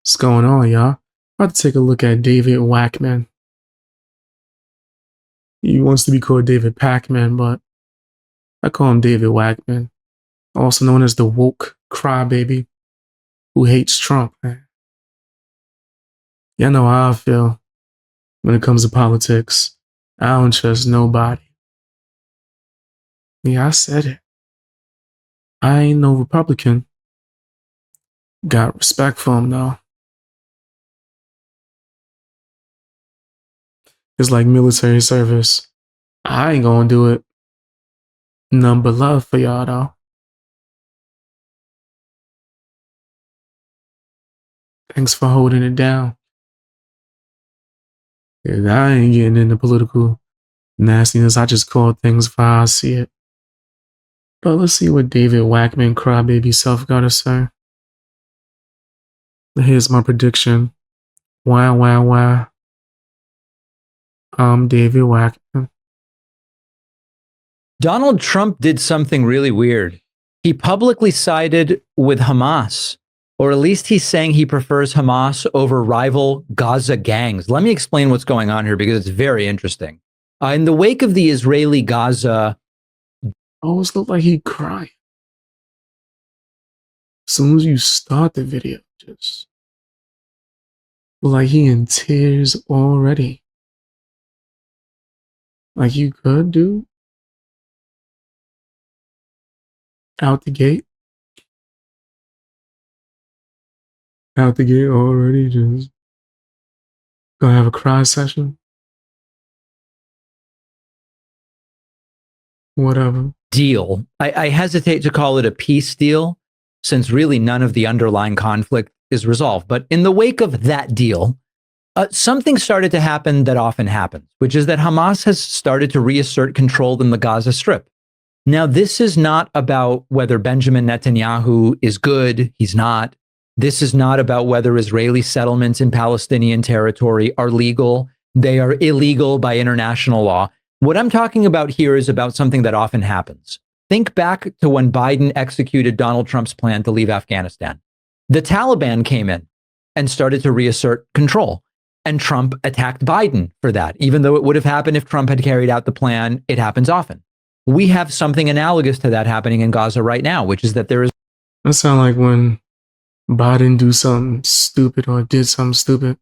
What's going on, y'all? About to take a look at David Pakman. He wants to be called David Pakman, but I call him David Pakman, also known as the woke crybaby who hates Trump, man. Y'all know how I feel when it comes to politics. I don't trust nobody. Yeah, I said it. I ain't no Republican. Got respect for him, though. It's like military service. I ain't gonna do it. None but love for y'all, though. Thanks for holding it down. Yeah, I ain't getting into political nastiness. I just call things for how I see it. But let's see what David Pakman crybaby self got to say. Here's my prediction. Wow. I'm David Pakman. Donald Trump did something really weird. He publicly sided with Hamas, or at least he's saying he prefers Hamas over rival Gaza gangs. Let me explain what's going on here because it's very interesting. In the wake of the Israeli-Gaza... Always look like he crying. As soon as you start the video, just look like he in tears already. Like you could, dude. Out the gate. Out the gate already, just gonna have a cry session. Whatever. Deal. I hesitate to call it a peace deal, since really none of the underlying conflict is resolved. But in the wake of that deal, something started to happen that often happens, which is that Hamas has started to reassert control in the Gaza Strip. Now, this is not about whether Benjamin Netanyahu is good. He's not. This is not about whether Israeli settlements in Palestinian territory are legal. They are illegal by international law. What I'm talking about here is about something that often happens. Think back to when Biden executed Donald Trump's plan to leave Afghanistan. The Taliban came in and started to reassert control, and Trump attacked Biden for that. Even though it would have happened if Trump had carried out the plan, it happens often. We have something analogous to that happening in Gaza right now, which is that there is... That sounds like when Biden do something stupid or did something stupid,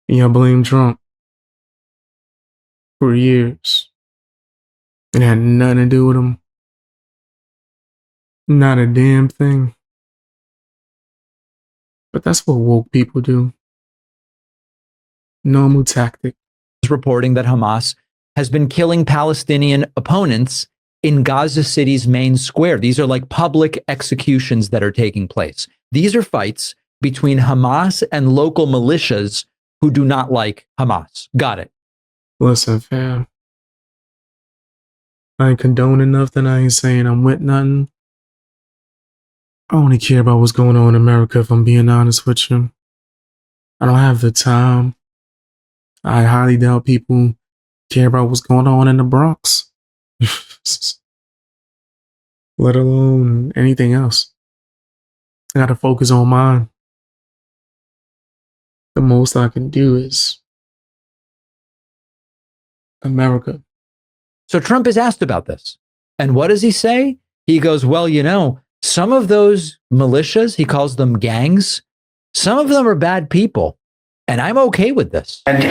and y'all blame Trump for years. It had nothing to do with him. Not a damn thing. But that's what woke people do. Normal tactic. Reporting that Hamas has been killing Palestinian opponents in Gaza City's main square. These are like public executions that are taking place. These are fights between Hamas and local militias who do not like Hamas. Got it. Listen, fam. I ain't condoning nothing. I ain't saying I'm with nothing. I only care about what's going on in America, if I'm being honest with you. I don't have the time. I highly doubt people care about what's going on in the Bronx. Let alone anything else. I gotta focus on mine. The most I can do is America. So Trump is asked about this. And what does he say? He goes, well, you know, some of those militias, he calls them gangs, some of them are bad people. And I'm okay with this. And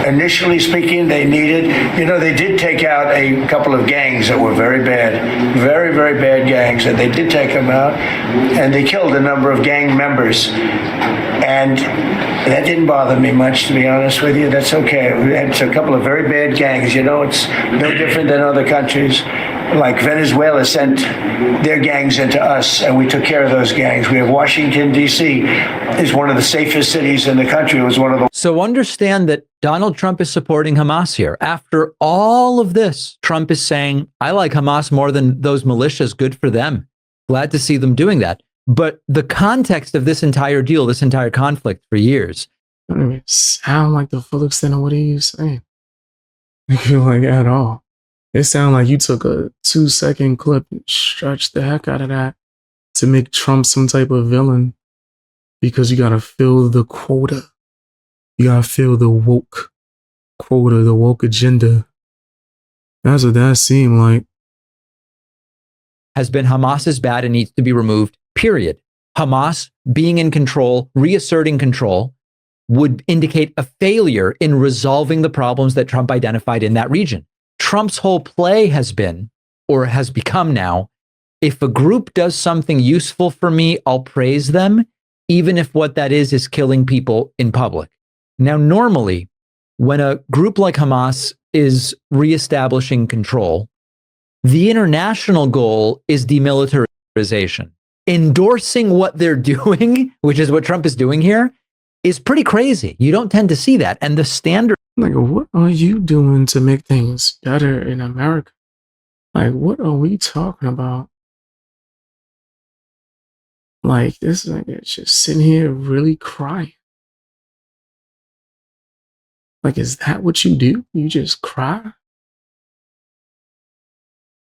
initially speaking, they did take out a couple of gangs that were very bad, very, very bad gangs, and they did take them out, and they killed a number of gang members. And that didn't bother me much, to be honest with you. That's okay. It's a couple of very bad gangs. You know, it's no different than other countries. Like Venezuela sent their gangs into us, and we took care of those gangs. We have Washington, D.C. is one of the safest cities in the country. It was one of the... So understand that Donald Trump is supporting Hamas here. After all of this, Trump is saying, I like Hamas more than those militias. Good for them. Glad to see them doing that. But the context of this entire deal, this entire conflict for years... I don't even sound like the full extent of what he's saying. I feel like at all. It sounded like you took a 2-second clip and stretched the heck out of that to make Trump some type of villain. because you gotta fill the quota. You gotta fill the woke quota, the woke agenda. That's what that seemed like. Has been Hamas is bad and needs to be removed, period. Hamas being in control, reasserting control, would indicate a failure in resolving the problems that Trump identified in that region. Trump's whole play has been, or has become now, if a group does something useful for me, I'll praise them, even if what that is killing people in public. Now, normally, when a group like Hamas is reestablishing control, the international goal is demilitarization. Endorsing what they're doing, which is what Trump is doing here, is pretty crazy. You don't tend to see that. And the standard. Like, what are you doing to make things better in America? Like, what are we talking about? Like, this nigga just sitting here really crying. Like, is that what you do? You just cry?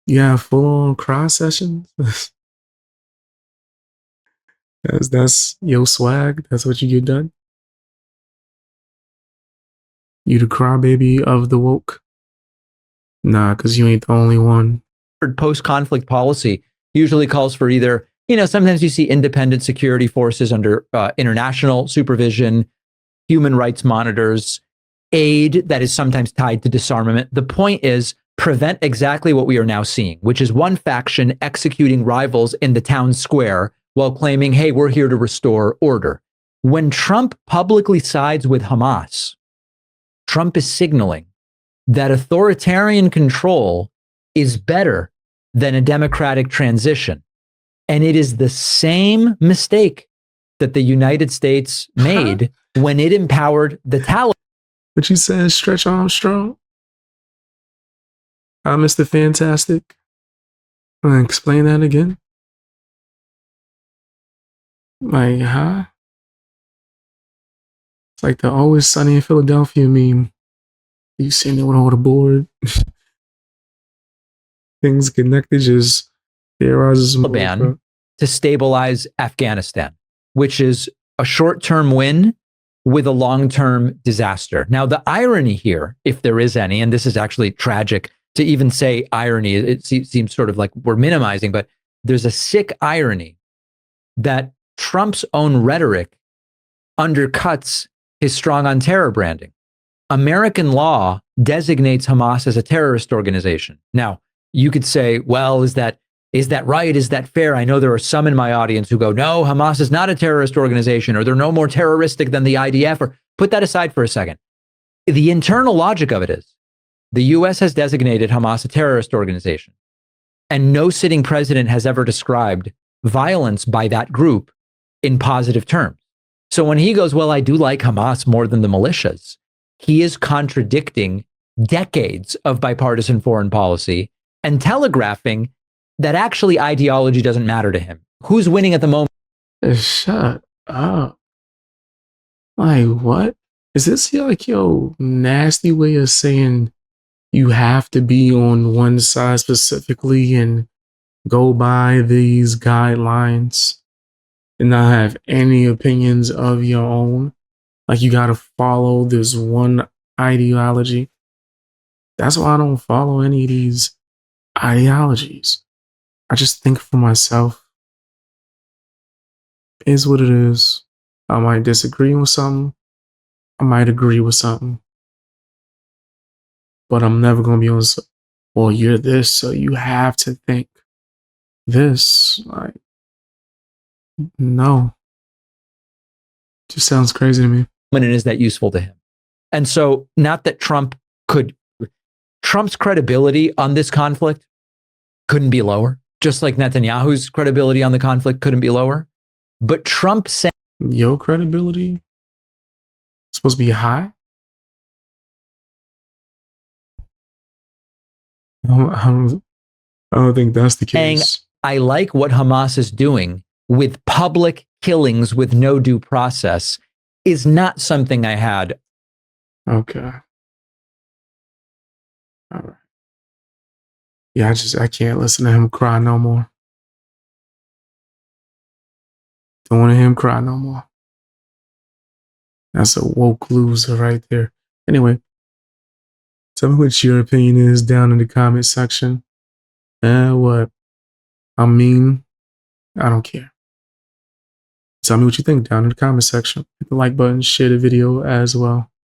You have full-on cry sessions? that's your swag? That's what you get done? You the crybaby of the woke? Nah, because you ain't the only one. Post-conflict policy usually calls for either, sometimes you see independent security forces under international supervision, human rights monitors, aid that is sometimes tied to disarmament. The point is prevent exactly what we are now seeing, which is one faction executing rivals in the town square while claiming, hey, we're here to restore order. When Trump publicly sides with Hamas, Trump is signaling that authoritarian control is better than a democratic transition. And it is the same mistake that the United States made when it empowered the Taliban. What you said, Stretch Armstrong? Mr. Fantastic. Explain that again. Like, huh? It's like the Always Sunny in Philadelphia meme. You sitting there with all the board. Things connected, just theorizes more. Taliban to stabilize Afghanistan, which is a short-term win with a long-term disaster. Now, the irony here, if there is any, and this is actually tragic to even say irony, it seems sort of like we're minimizing, but there's a sick irony that Trump's own rhetoric undercuts his strong on terror branding. American law designates Hamas as a terrorist organization. Now, you could say, well, is that right? Is that fair? I know there are some in my audience who go, no, Hamas is not a terrorist organization, or they're no more terroristic than the IDF, or put that aside for a second. The internal logic of it is the US has designated Hamas a terrorist organization, and no sitting president has ever described violence by that group in positive terms. So when he goes, well, I do like Hamas more than the militias, he is contradicting decades of bipartisan foreign policy and telegraphing that actually ideology doesn't matter to him. Who's winning at the moment? Shut up. Like, what? Is this like your nasty way of saying you have to be on one side specifically and go by these guidelines and not have any opinions of your own? Like, you gotta follow this one ideology? That's why I don't follow any of these ideologies. I just think for myself. It is what it is. I might disagree with something. I might agree with something. But I'm never going to be on, well, you're this, so you have to think this. Like, no. Just sounds crazy to me. And is that useful to him? And so, not that Trump's credibility on this conflict couldn't be lower, just like Netanyahu's credibility on the conflict couldn't be lower. But Trump said, your credibility is supposed to be high? I don't think that's the case. I like what Hamas is doing with public killings with no due process is not something I had. Okay. All right. Yeah, I can't listen to him cry no more. Don't want to hear him cry no more. That's a woke loser right there. Anyway, tell me what your opinion is down in the comment section. What? I mean, I don't care. Tell me what you think down in the comment section. Hit the like button, share the video as well.